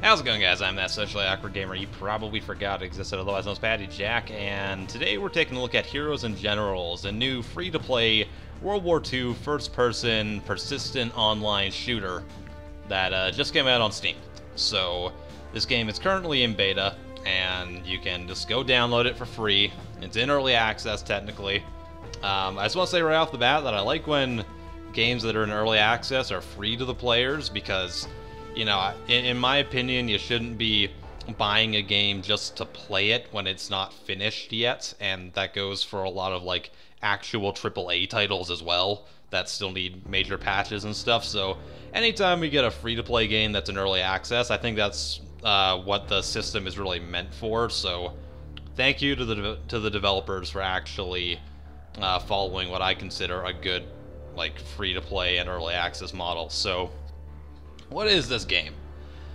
How's it going, guys? I'm that socially awkward gamer you probably forgot existed, otherwise known as Patty Jack, and today we're taking a look at Heroes and Generals, a new free-to-play World War II first-person persistent online shooter that just came out on Steam. So this game is currently in beta, and you can just go download it for free. It's in early access, technically. I just want to say right off the bat that I like when games that are in early access are free to the players, because you know, in my opinion, you shouldn't be buying a game just to play it when it's not finished yet, and that goes for a lot of like actual AAA titles as well that still need major patches and stuff. So anytime we get a free-to-play game that's in early access, I think that's what the system is really meant for. So thank you to the developers for actually following what I consider a good like free-to-play and early access model. So what is this game?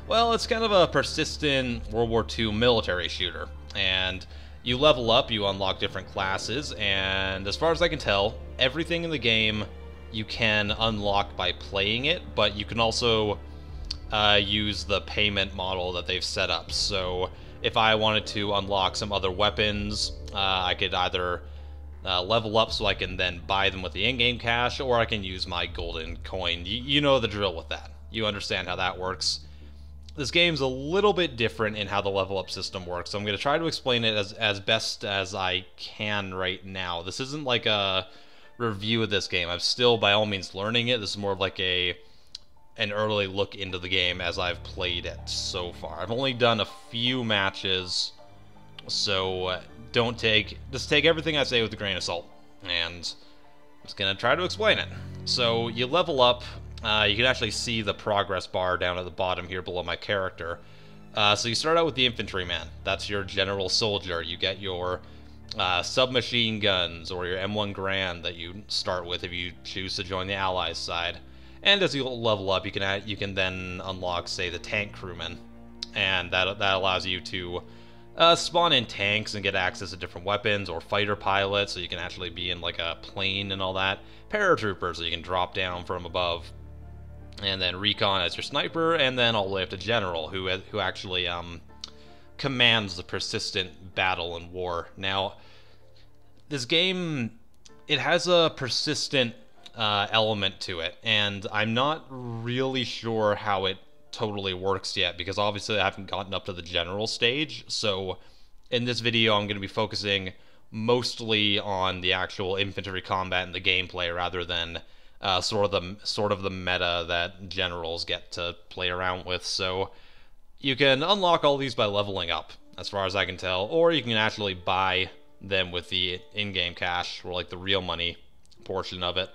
Well, it's kind of a persistent World War II military shooter, and you level up, you unlock different classes, and as far as I can tell, everything in the game you can unlock by playing it, but you can also use the payment model that they've set up. So if I wanted to unlock some other weapons, I could either level up so I can then buy them with the in-game cash, or I can use my golden coin. You know the drill with that. You understand how that works. This game's a little bit different in how the level up system works, so I'm going to try to explain it as best as I can right now. This isn't like a review of this game. I'm still by all means learning it. This is more of like an early look into the game as I've played it so far. I've only done a few matches, so just take everything I say with a grain of salt, and I'm just going to try to explain it. So you level up. You can actually see the progress bar down at the bottom here below my character. So you start out with the infantryman. That's your general soldier. You get your submachine guns or your M1 Garand that you start with if you choose to join the Allies side. And as you level up, you can then unlock, say, the tank crewman, and that allows you to spawn in tanks and get access to different weapons, or fighter pilots, so you can actually be in like a plane and all that. Paratroopers, so you can drop down from above. And then recon as your sniper, and then all the way up to general, who actually commands the persistent battle and war. Now, this game, it has a persistent element to it, and I'm not really sure how it totally works yet, because obviously I haven't gotten up to the general stage. So in this video, I'm going to be focusing mostly on the actual infantry combat and the gameplay, rather than sort of the meta that generals get to play around with. So you can unlock all these by leveling up, as far as I can tell, or you can actually buy them with the in-game cash, or like the real money portion of it,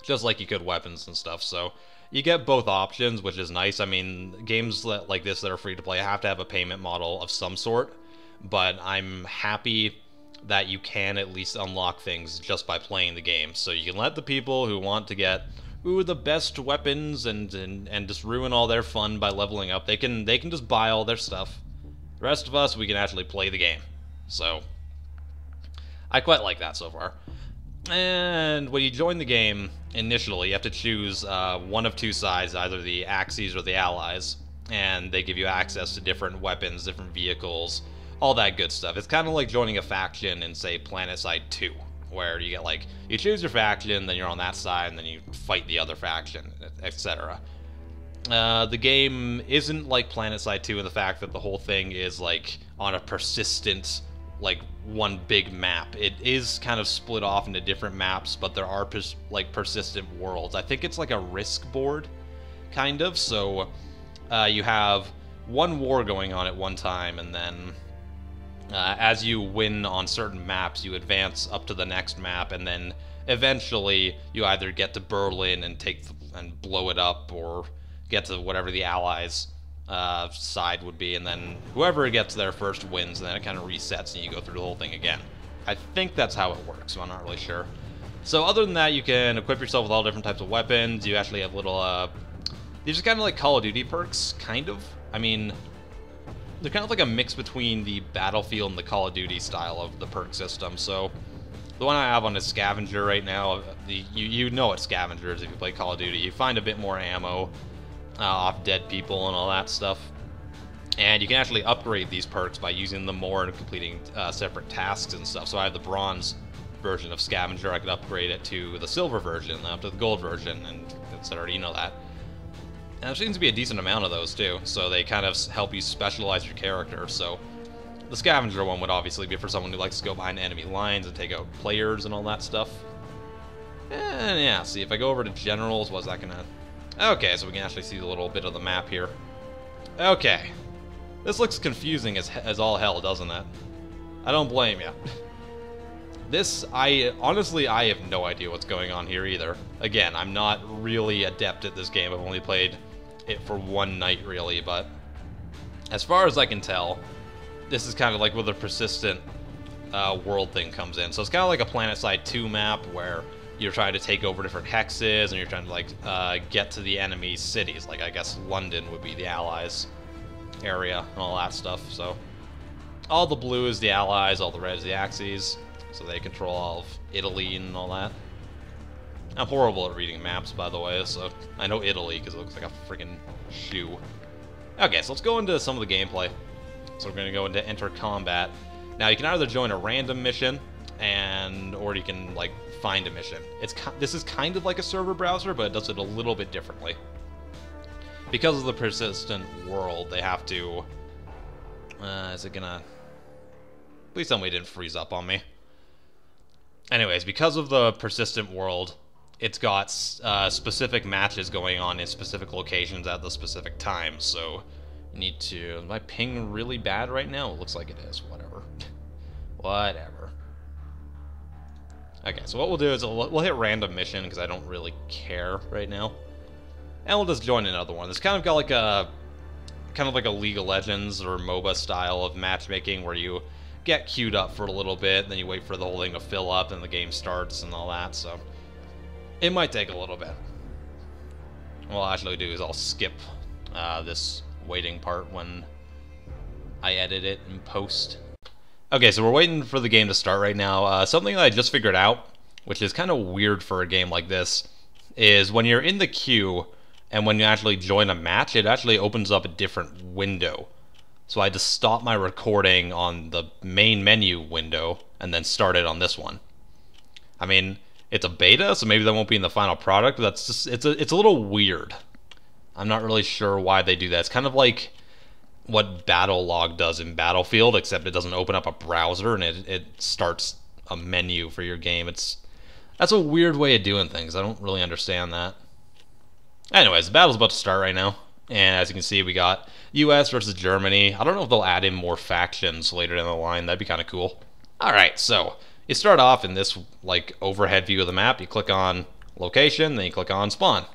just like you could weapons and stuff. So you get both options, which is nice. I mean, games like this that are free to play have to have a payment model of some sort, but I'm happy that you can at least unlock things just by playing the game. So you can let the people who want to get the best weapons and just ruin all their fun by leveling up, they can just buy all their stuff. The rest of us, we can actually play the game. So I quite like that so far. And when you join the game initially, you have to choose one of two sides, either the Axis or the Allies, and they give you access to different weapons, different vehicles, all that good stuff. It's kind of like joining a faction in, say, PlanetSide 2, where you get like, you choose your faction, then you're on that side, and then you fight the other faction, etc. The game isn't like PlanetSide 2 in the fact that the whole thing is like on a persistent, like one big map. It is kind of split off into different maps, but there are like persistent worlds. I think it's like a risk board, kind of. So you have one war going on at one time, and then as you win on certain maps, you advance up to the next map, and then eventually you either get to Berlin and and blow it up, or get to whatever the Allies' side would be, and then whoever gets there first wins, and then it kind of resets and you go through the whole thing again. I think that's how it works, so I'm not really sure. So other than that, you can equip yourself with all different types of weapons. You actually have little, these are kind of like Call of Duty perks, kind of. I mean, they're kind of like a mix between the Battlefield and the Call of Duty style of the perk system. So the one I have on is Scavenger right now. You know what Scavenger is if you play Call of Duty. You find a bit more ammo, off dead people and all that stuff. And you can actually upgrade these perks by using them more and completing separate tasks and stuff. So I have the bronze version of Scavenger. I could upgrade it to the silver version, up to the gold version, and etc. You know that. And there seems to be a decent amount of those too, so they kind of help you specialize your character. So the Scavenger one would obviously be for someone who likes to go behind enemy lines and take out players and all that stuff. And yeah, see, if I go over to Generals, what's that gonna... Okay, so we can actually see a little bit of the map here. Okay. This looks confusing as all hell, doesn't it? I don't blame you. Honestly, I have no idea what's going on here either. Again, I'm not really adept at this game. I've only played it for one night, really, but as far as I can tell, this is kind of like where the persistent world thing comes in. So it's kind of like a PlanetSide 2 map where you're trying to take over different hexes, and you're trying to, like, get to the enemy cities. Like, I guess London would be the Allies area and all that stuff. So all the blue is the Allies, all the red is the Axis. So they control all of Italy and all that. I'm horrible at reading maps, by the way, so I know Italy because it looks like a freaking shoe. Okay, so let's go into some of the gameplay. So we're going to go into Enter Combat. Now, you can either join a random mission, or you can, like, find a mission. This is kind of like a server browser, but it does it a little bit differently. Because of the persistent world, they have to... is it gonna... Please tell me it didn't freeze up on me. Anyways, because of the persistent world, it's got specific matches going on in specific locations at the specific times, so you need to... Is my ping really bad right now? It looks like it is. Whatever. Whatever. Okay, so what we'll do is we'll hit random mission, because I don't really care right now. And we'll just join another one. It's kind of got like a... kind of like a League of Legends or MOBA style of matchmaking, where you get queued up for a little bit, then you wait for the whole thing to fill up, and the game starts and all that, so it might take a little bit. What I'll actually do is I'll skip this waiting part when I edit it in post. Okay, so we're waiting for the game to start right now. Something that I just figured out, which is kind of weird for a game like this, is when you're in the queue and when you actually join a match, it actually opens up a different window. So I just stopped my recording on the main menu window and then started on this one. I mean, it's a beta, so maybe that won't be in the final product, but that's just, it's a little weird. I'm not really sure why they do that. It's kind of like what Battlelog does in Battlefield, except it doesn't open up a browser and it starts a menu for your game. That's a weird way of doing things. I don't really understand that. Anyways, the battle's about to start right now. And as you can see, we got US versus Germany. I don't know if they'll add in more factions later down the line. That'd be kind of cool. Alright, so you start off in this like overhead view of the map. You click on location, then you click on spawn,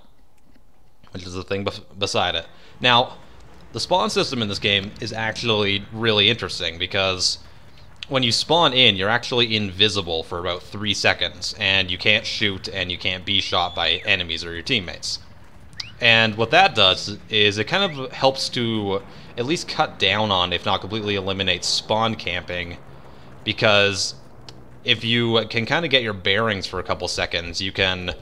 which is the thing beside it. Now, the spawn system in this game is actually really interesting because when you spawn in, you're actually invisible for about 3 seconds, and you can't shoot and you can't be shot by enemies or your teammates. And what that does is it kind of helps to at least cut down on, if not completely eliminate, spawn camping, because if you can kind of get your bearings for a couple seconds, you can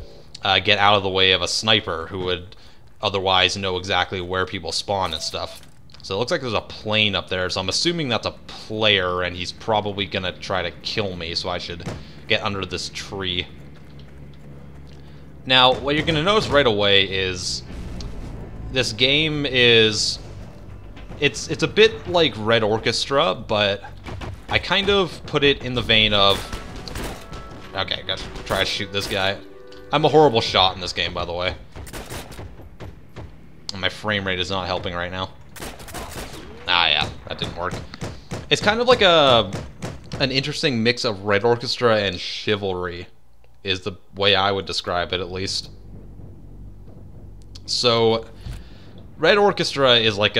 get out of the way of a sniper who would otherwise know exactly where people spawn and stuff. So it looks like there's a plane up there, so I'm assuming that's a player, and he's probably going to try to kill me, so I should get under this tree. Now, what you're going to notice right away is this game is... It's a bit like Red Orchestra, but I kind of put it in the vein of... Okay, gotta try to shoot this guy. I'm a horrible shot in this game, by the way. And my frame rate is not helping right now. Ah, yeah, that didn't work. It's kind of like an interesting mix of Red Orchestra and Chivalry, is the way I would describe it, at least. So, Red Orchestra is like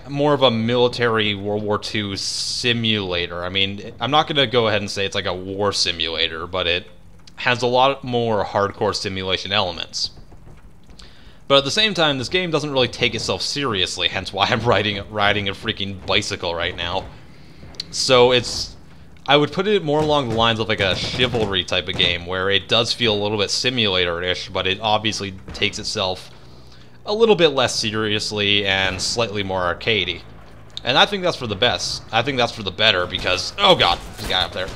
more of a military World War II simulator. I mean, I'm not going to go ahead and say it's like a war simulator, but it has a lot more hardcore simulation elements. But at the same time, this game doesn't really take itself seriously, hence why I'm riding a freaking bicycle right now. So I would put it more along the lines of like a Chivalry type of game, where it does feel a little bit simulator-ish, but it obviously takes itself a little bit less seriously and slightly more arcadey. And I think that's for the best. I think that's for the better because, oh god, there's a guy up there.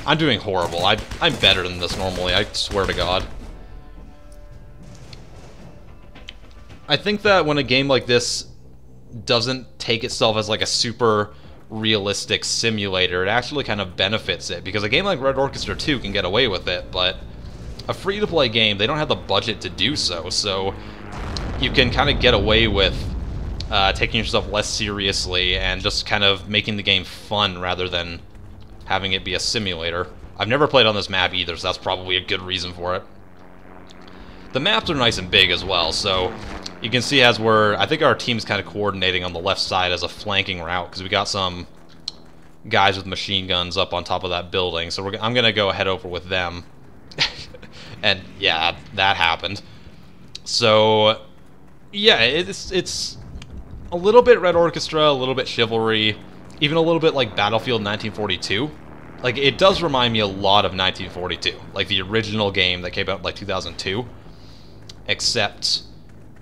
I'm doing horrible. I'm better than this normally, I swear to god. I think that when a game like this doesn't take itself as like a super realistic simulator, it actually kind of benefits it, because a game like Red Orchestra 2 can get away with it, but a free-to-play game, they don't have the budget to do so, so you can kind of get away with taking yourself less seriously and just kind of making the game fun rather than having it be a simulator. I've never played on this map either, so that's probably a good reason for it. The maps are nice and big as well, so you can see as I think our team's kind of coordinating on the left side as a flanking route, because we got some guys with machine guns up on top of that building, so I'm going to go head over with them. And yeah, that happened. So yeah, it's a little bit Red Orchestra, a little bit Chivalry, even a little bit like Battlefield 1942. Like, it does remind me a lot of 1942, like the original game that came out in like 2002, except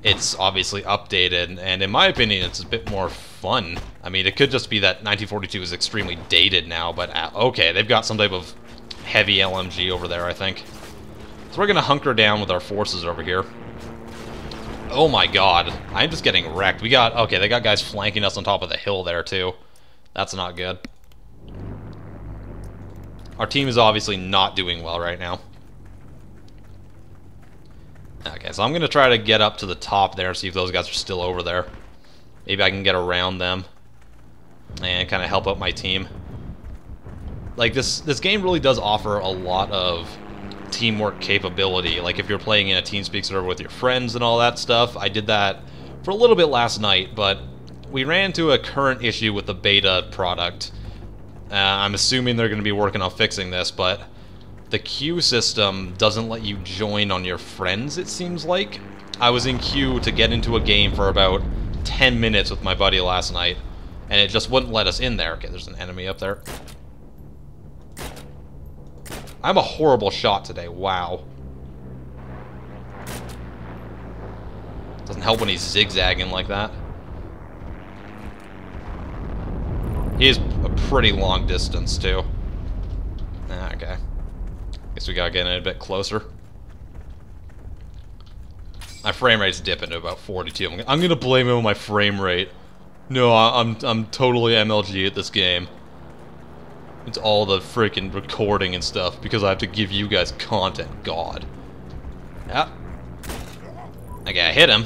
it's obviously updated, and in my opinion, it's a bit more fun. I mean, it could just be that 1942 is extremely dated now, but okay, they've got some type of heavy LMG over there, I think. So we're gonna hunker down with our forces over here. Oh my god, I'm just getting wrecked. Okay, they got guys flanking us on top of the hill there, too. That's not good. Our team is obviously not doing well right now. Okay, so I'm going to try to get up to the top there, see if those guys are still over there. Maybe I can get around them and kind of help out my team. Like, this game really does offer a lot of teamwork capability. Like, if you're playing in a TeamSpeak server with your friends and all that stuff. I did that for a little bit last night, but we ran into a current issue with the beta product. I'm assuming they're going to be working on fixing this, but the queue system doesn't let you join on your friends, it seems like. I was in queue to get into a game for about 10 minutes with my buddy last night, and it just wouldn't let us in there. Okay, there's an enemy up there. I'm a horrible shot today, wow. Doesn't help when he's zigzagging like that. He is a pretty long distance, too. Okay. Guess we gotta get in a bit closer. My frame rate's dipping to about 42. I'm gonna blame it on my frame rate. No, I'm totally MLG at this game. It's all the freaking recording and stuff because I have to give you guys content. God. Yeah. Okay, I hit him.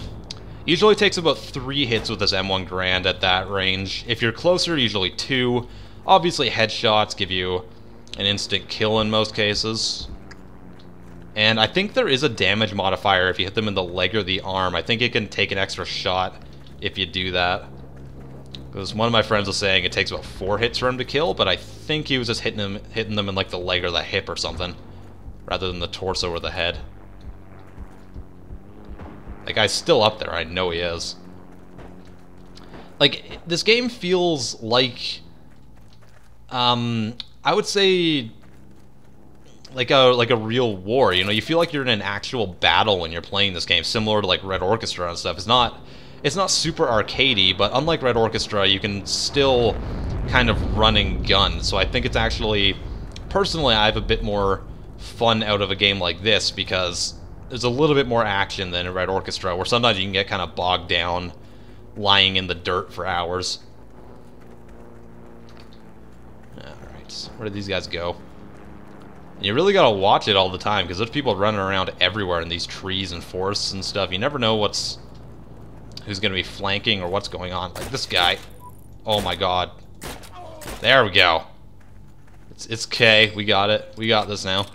Usually takes about 3 hits with this M1 Grand at that range. If you're closer, usually 2. Obviously, headshots give you an instant kill in most cases. And I think there is a damage modifier if you hit them in the leg or the arm. I think it can take an extra shot if you do that. Because one of my friends was saying it takes about 4 hits for him to kill, but I think he was just hitting them in like the leg or the hip or something, rather than the torso or the head. That guy's still up there, I know he is. Like, this game feels like, I would say, like a real war, you know? You feel like you're in an actual battle when you're playing this game, similar to like Red Orchestra and stuff. It's not super arcadey, but unlike Red Orchestra, you can still kind of run and gun. So I think it's actually, personally, I have a bit more fun out of a game like this because there's a little bit more action than in Red Orchestra, where sometimes you can get kind of bogged down lying in the dirt for hours. Alright, where did these guys go? And you really gotta watch it all the time, because there's people running around everywhere in these trees and forests and stuff. You never know who's gonna be flanking or what's going on. Like this guy. Oh my god. There we go. It's okay, we got it. We got this now.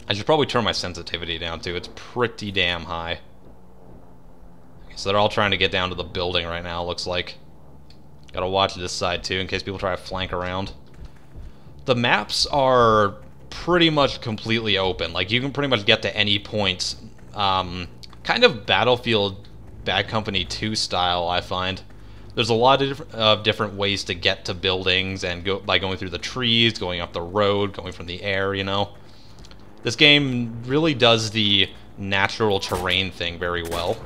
I should probably turn my sensitivity down too. It's pretty damn high. Okay, so they're all trying to get down to the building right now, looks like. Gotta watch this side too, in case people try to flank around. The maps are pretty much completely open. Like, you can pretty much get to any point. Kind of Battlefield Bad Company 2 style, I find. There's a lot of different ways to get to buildings, and by going through the trees, going up the road, going from the air, you know. This game really does the natural terrain thing very well.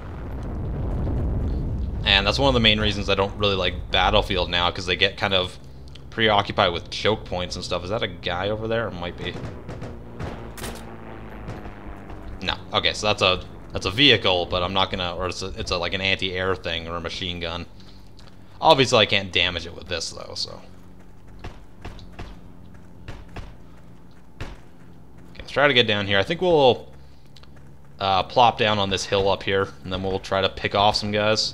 And that's one of the main reasons I don't really like Battlefield now, because they get kind of preoccupied with choke points and stuff. Is that a guy over there? It might be. No. Okay, so that's a vehicle, but I'm not gonna, or it's like an anti-air thing or a machine gun. Obviously, I can't damage it with this though. So. Okay, let's try to get down here. I think we'll plop down on this hill up here, and then we'll try to pick off some guys.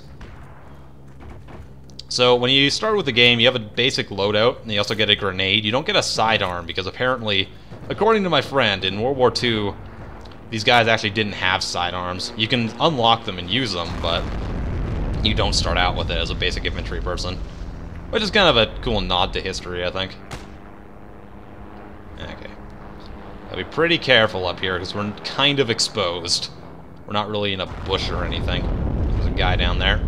So when you start with the game, you have a basic loadout, and you also get a grenade. You don't get a sidearm, because apparently, according to my friend, in World War II, these guys actually didn't have sidearms. You can unlock them and use them, but you don't start out with it as a basic infantry person. Which is kind of a cool nod to history, I think. Okay. Gotta be pretty careful up here, because we're kind of exposed. We're not really in a bush or anything. There's a guy down there.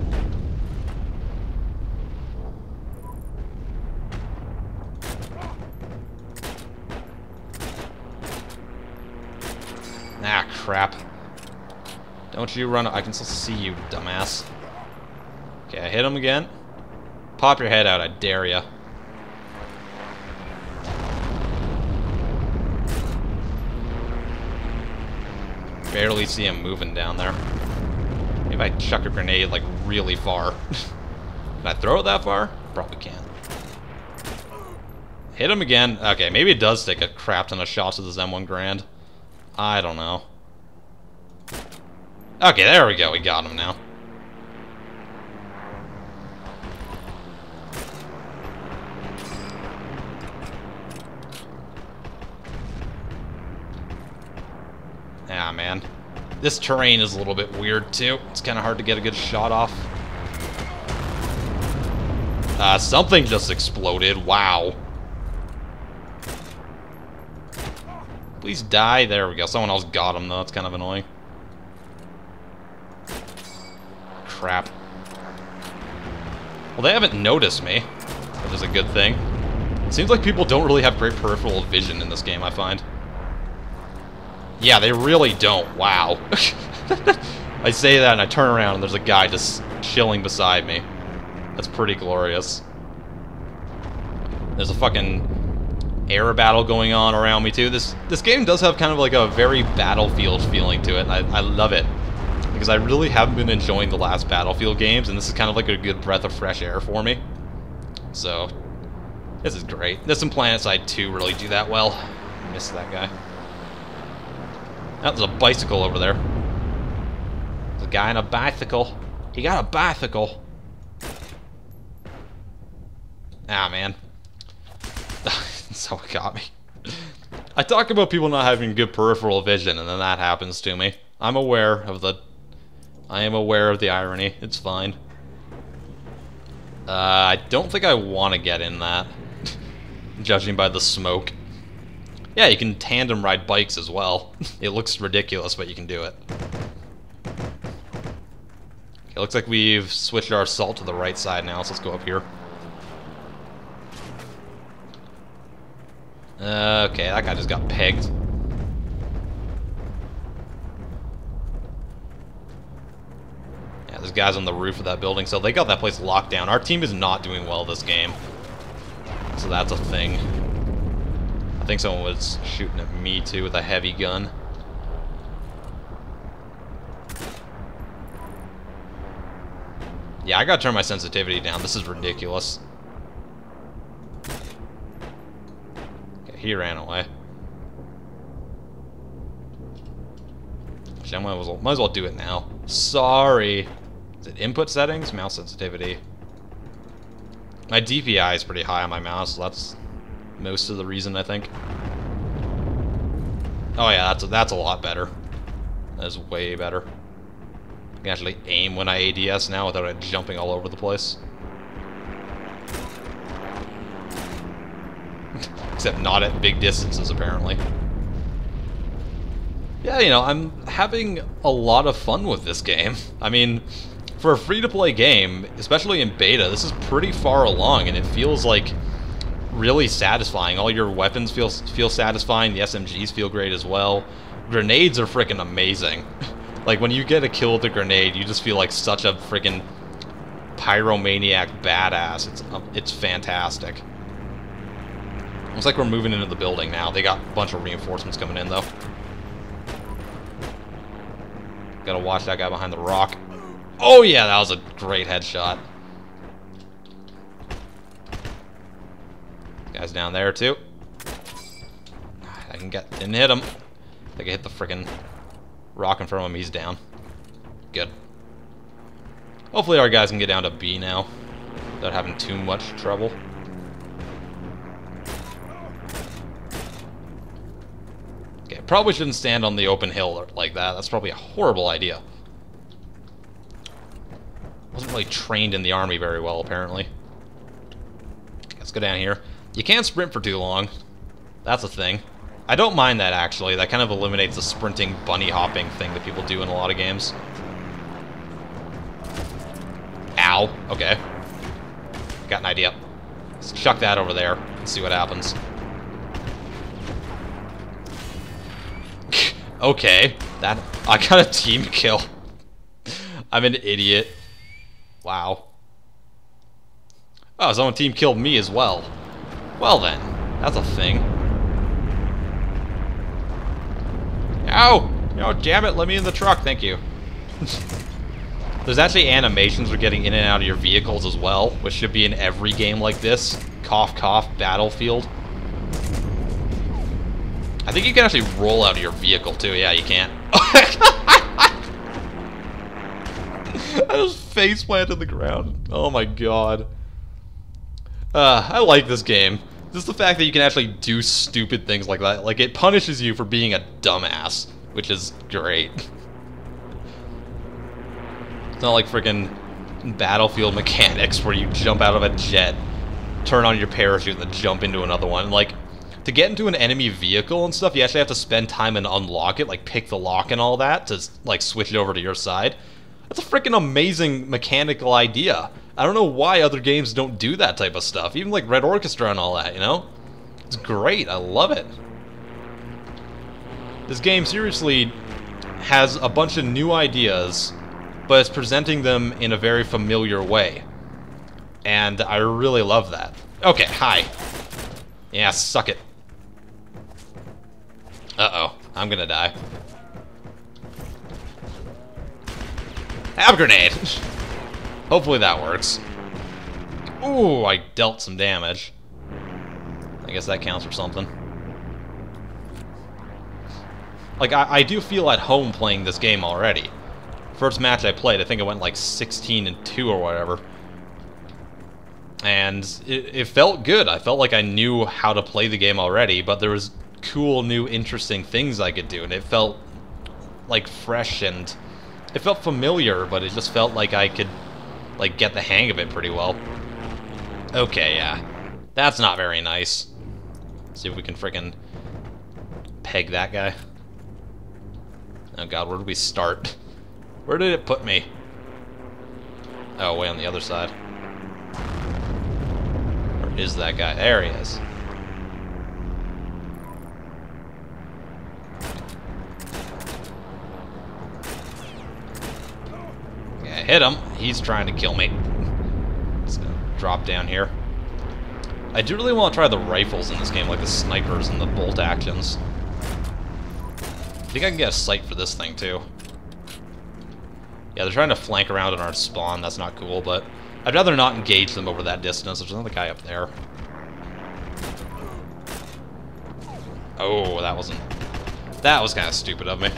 Ah, crap. Don't you run... I can still see you, dumbass. Okay, I hit him again. Pop your head out, I dare ya. Barely see him moving down there. Maybe I chuck a grenade, like, really far. Can I throw it that far? Probably can't. Hit him again. Okay, maybe it does take a crap ton of shots with this M1 Grand. I don't know. Okay, there we go. We got him now. Ah, man. This terrain is a little bit weird, too. It's kind of hard to get a good shot off. Something just exploded. Wow. Please die. There we go. Someone else got him, though. That's kind of annoying. Crap. Well, they haven't noticed me, which is a good thing. It seems like people don't really have great peripheral vision in this game, I find. Yeah, they really don't. Wow. I say that and I turn around and there's a guy just chilling beside me. That's pretty glorious. There's a fucking air battle going on around me too. This game does have kind of like a very Battlefield feeling to it, and I love it. Because I really haven't been enjoying the last Battlefield games, and this is kind of like a good breath of fresh air for me. So, this is great. This and PlanetSide 2 really do that well. I missed that guy. Oh, there's a bicycle over there. There's a guy on a bicycle. He got a bicycle. Ah, man. So it got me. I talk about people not having good peripheral vision, and then that happens to me. I am aware of the irony. It's fine. I don't think I want to get in that, judging by the smoke. Yeah, you can tandem ride bikes as well. It looks ridiculous, but you can do it. Okay, looks like we've switched our assault to the right side now, so let's go up here. Okay, that guy just got pegged. Yeah, there's guys on the roof of that building, so they got that place locked down. Our team is not doing well this game, so that's a thing. I think someone was shooting at me too with a heavy gun. Yeah, I gotta turn my sensitivity down. This is ridiculous. Okay, he ran away. Actually, I might as well do it now. Sorry. Is it input settings? Mouse sensitivity. My DPI is pretty high on my mouse, so that's most of the reason, I think. Oh yeah, that's a lot better. That is way better. I can actually aim when I ADS now without it jumping all over the place. Except not at big distances, apparently. Yeah, you know, I'm having a lot of fun with this game. I mean, for a free-to-play game, especially in beta, this is pretty far along, and it feels like really satisfying. All your weapons feel satisfying. The SMGs feel great as well. Grenades are freaking amazing. Like, when you get a kill with a grenade, you just feel like such a freaking pyromaniac badass. It's fantastic. Looks like we're moving into the building now. They got a bunch of reinforcements coming in, though. Gotta watch that guy behind the rock. Oh, yeah, that was a great headshot. Guy's down there, too. Didn't hit him. I think I hit the freaking rock in front of him. He's down. Good. Hopefully our guys can get down to B now without having too much trouble. Okay, probably shouldn't stand on the open hill like that. That's probably a horrible idea. Wasn't really trained in the army very well, apparently. Let's go down here. You can't sprint for too long. That's a thing. I don't mind that, actually. That kind of eliminates the sprinting, bunny hopping thing that people do in a lot of games. Ow. Okay. Got an idea. Let's chuck that over there and see what happens. Okay. I got a team kill. I'm an idiot. Wow. Oh, someone team killed me as well. Well then, that's a thing. Ow! No, damn it, let me in the truck, thank you. There's actually animations for getting in and out of your vehicles as well, which should be in every game like this. Cough, cough, Battlefield. I think you can actually roll out of your vehicle too. Yeah, you can. I just face planted the ground. Oh my god. I like this game. Just the fact that you can actually do stupid things like that. Like, it punishes you for being a dumbass, which is great. It's not like freaking Battlefield mechanics where you jump out of a jet, turn on your parachute, and then jump into another one. Like, to get into an enemy vehicle and stuff, you actually have to spend time and unlock it, like pick the lock and all that to, like, switch it over to your side. That's a freaking amazing mechanical idea. I don't know why other games don't do that type of stuff. Even like Red Orchestra and all that, you know? It's great. I love it. This game seriously has a bunch of new ideas, but it's presenting them in a very familiar way. And I really love that. Okay, hi. Yeah, suck it. Uh-oh. I'm gonna die. Have a grenade! Hopefully that works. Ooh, I dealt some damage. I guess that counts for something. Like, I do feel at home playing this game already. First match I played, I think I went like 16-2 or whatever. And it felt good. I felt like I knew how to play the game already, but there was cool, new, interesting things I could do, and it felt like fresh, and it felt familiar, but it just felt like I could like get the hang of it pretty well. Okay, yeah. That's not very nice. Let's see if we can frickin' peg that guy. Oh god, where did we start? Where did it put me? Oh, way on the other side. Where is that guy? There he is. Okay, I hit him. He's trying to kill me. Just gonna drop down here. I do really want to try the rifles in this game, like the snipers and the bolt actions. I think I can get a sight for this thing, too. Yeah, they're trying to flank around in our spawn. That's not cool, but I'd rather not engage them over that distance. There's another guy up there. Oh, that wasn't... That was kind of stupid of me.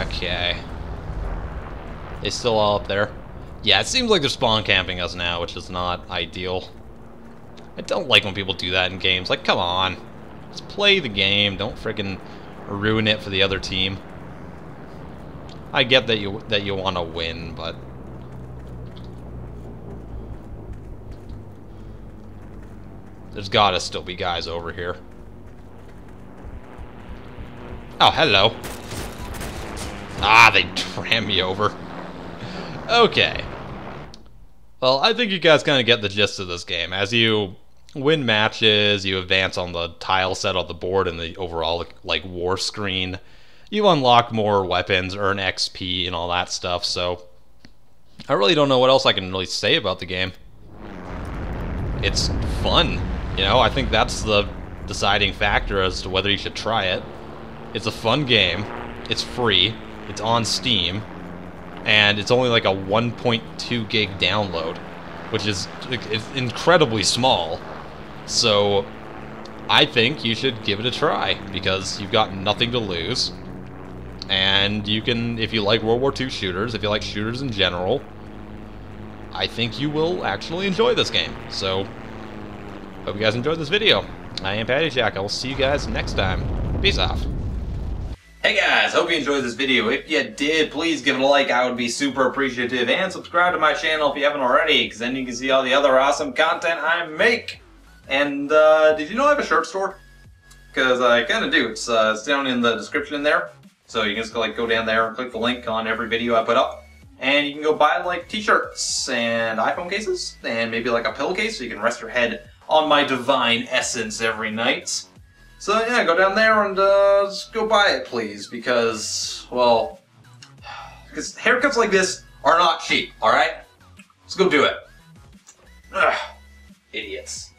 Okay. They still all up there? Yeah, it seems like they're spawn camping us now, which is not ideal. I don't like when people do that in games. Like, come on. Just play the game. Don't freaking ruin it for the other team. I get that you want to win, but... There's gotta still be guys over here. Oh, hello. Ah, they ran me over. Okay. Well, I think you guys kind of get the gist of this game. As you win matches, you advance on the tile set on the board and the overall, like, war screen. You unlock more weapons, earn XP, and all that stuff, so I really don't know what else I can really say about the game. It's fun, you know? I think that's the deciding factor as to whether you should try it. It's a fun game. It's free. It's on Steam. And it's only like a 1.2 gig download, which is it's incredibly small. So I think you should give it a try, because you've got nothing to lose. And you can, if you like World War II shooters, if you like shooters in general, I think you will actually enjoy this game. So, hope you guys enjoyed this video. I am Patty Jack. I will see you guys next time. Peace out. Hey guys, hope you enjoyed this video. If you did, please give it a like. I would be super appreciative. And subscribe to my channel if you haven't already, because then you can see all the other awesome content I make. And, did you know I have a shirt store? Because I kind of do. It's down in the description there. So you can just go down there and click the link on every video I put up. And you can go buy like t-shirts and iPhone cases and maybe like a pillowcase so you can rest your head on my divine essence every night. So yeah, go down there and just go buy it, please, because, well, because haircuts like this are not cheap, alright? Let's go do it. Ugh, idiots.